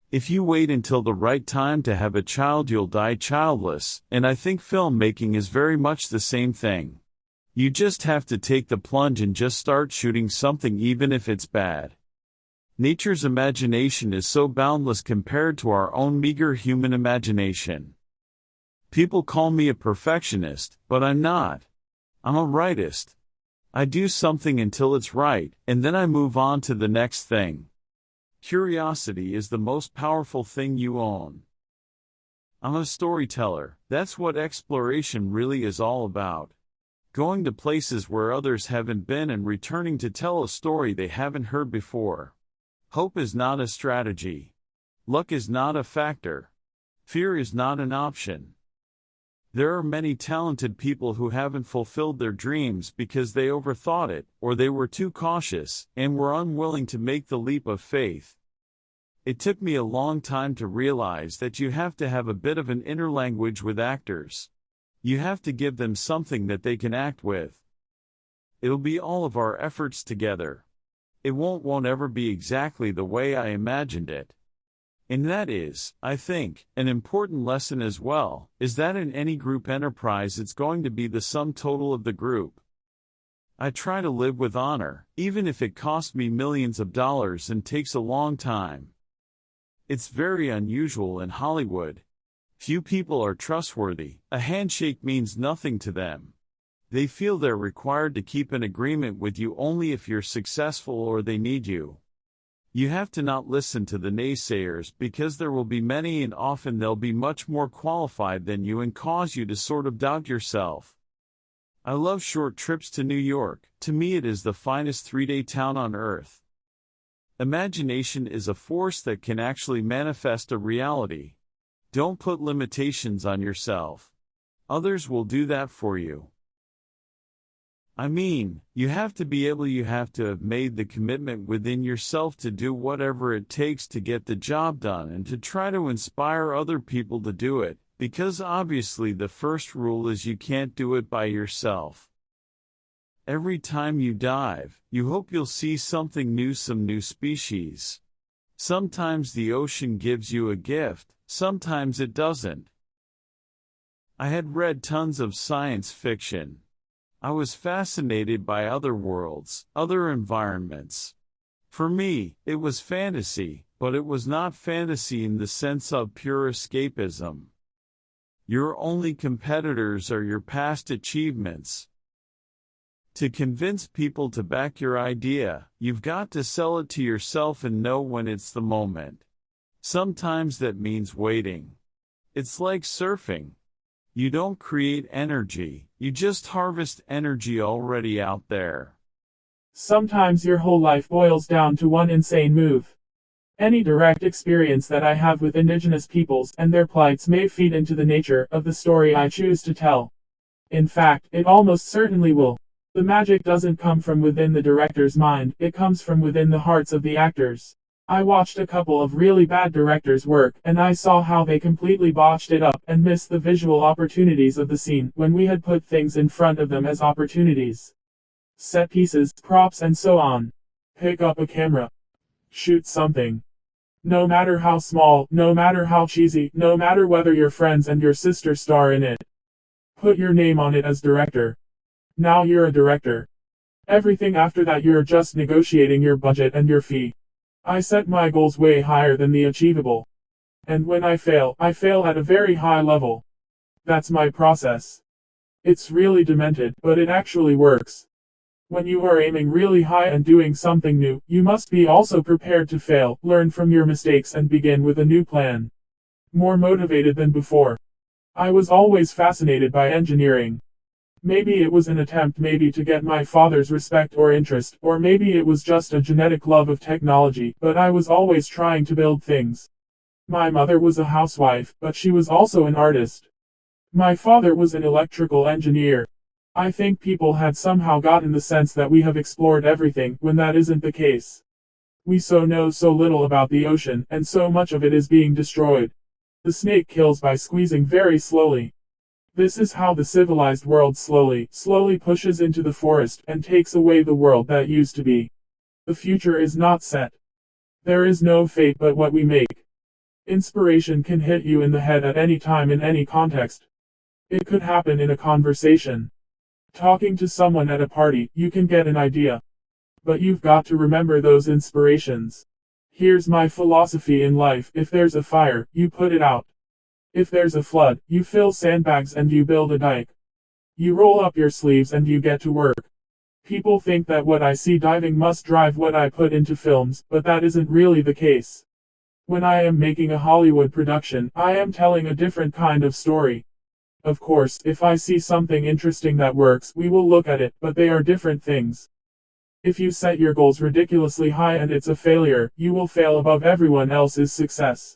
If you wait until the right time to have a child, you'll die childless, and I think filmmaking is very much the same thing. You just have to take the plunge and just start shooting something even if it's bad. Nature's imagination is so boundless compared to our own meager human imagination. People call me a perfectionist, but I'm not. I'm a rightist. I do something until it's right, and then I move on to the next thing. Curiosity is the most powerful thing you own. I'm a storyteller. That's what exploration really is all about. Going to places where others haven't been and returning to tell a story they haven't heard before. Hope is not a strategy. Luck is not a factor. Fear is not an option. There are many talented people who haven't fulfilled their dreams because they overthought it, or they were too cautious, and were unwilling to make the leap of faith. It took me a long time to realize that you have to have a bit of an inner language with actors. You have to give them something that they can act with. It'll be all of our efforts together. It won't ever be exactly the way I imagined it. And that is, I think, an important lesson as well, is that in any group enterprise it's going to be the sum total of the group. I try to live with honor, even if it costs me millions of dollars and takes a long time. It's very unusual in Hollywood. Few people are trustworthy. A handshake means nothing to them. They feel they're required to keep an agreement with you only if you're successful or they need you. You have to not listen to the naysayers because there will be many and often they'll be much more qualified than you and cause you to sort of doubt yourself. I love short trips to New York. To me it is the finest 3-day town on earth. Imagination is a force that can actually manifest a reality. Don't put limitations on yourself. Others will do that for you. I mean, you have to have made the commitment within yourself to do whatever it takes to get the job done and to try to inspire other people to do it, because obviously the first rule is you can't do it by yourself. Every time you dive, you hope you'll see something new, some new species. Sometimes the ocean gives you a gift, sometimes it doesn't. I had read tons of science fiction. I was fascinated by other worlds, other environments. For me, it was fantasy, but it was not fantasy in the sense of pure escapism. Your only competitors are your past achievements. To convince people to back your idea, you've got to sell it to yourself and know when it's the moment. Sometimes that means waiting. It's like surfing. You don't create energy, you just harvest energy already out there. Sometimes your whole life boils down to one insane move. Any direct experience that I have with indigenous peoples and their plights may feed into the nature of the story I choose to tell. In fact, it almost certainly will. The magic doesn't come from within the director's mind, it comes from within the hearts of the actors. I watched a couple of really bad directors work, and I saw how they completely botched it up and missed the visual opportunities of the scene when we had put things in front of them as opportunities. Set pieces, props and so on. Pick up a camera. Shoot something. No matter how small, no matter how cheesy, no matter whether your friends and your sister star in it. Put your name on it as director. Now you're a director. Everything after that you're just negotiating your budget and your fee. I set my goals way higher than the achievable. And when I fail at a very high level. That's my process. It's really demented, but it actually works. When you are aiming really high and doing something new, you must be also prepared to fail, learn from your mistakes and begin with a new plan. More motivated than before. I was always fascinated by engineering. Maybe it was an attempt maybe to get my father's respect or interest, or maybe it was just a genetic love of technology, but I was always trying to build things. My mother was a housewife, but she was also an artist. My father was an electrical engineer. I think people had somehow gotten the sense that we have explored everything, when that isn't the case. We know so little about the ocean, and so much of it is being destroyed. The snake kills by squeezing very slowly. This is how the civilized world slowly pushes into the forest and takes away the world that used to be. The future is not set. There is no fate but what we make. Inspiration can hit you in the head at any time in any context. It could happen in a conversation. Talking to someone at a party, you can get an idea. But you've got to remember those inspirations. Here's my philosophy in life: if there's a fire, you put it out. If there's a flood, you fill sandbags and you build a dike. You roll up your sleeves and you get to work. People think that what I see diving must drive what I put into films, but that isn't really the case. When I am making a Hollywood production, I am telling a different kind of story. Of course, if I see something interesting that works, we will look at it, but they are different things. If you set your goals ridiculously high and it's a failure, you will fail above everyone else's success.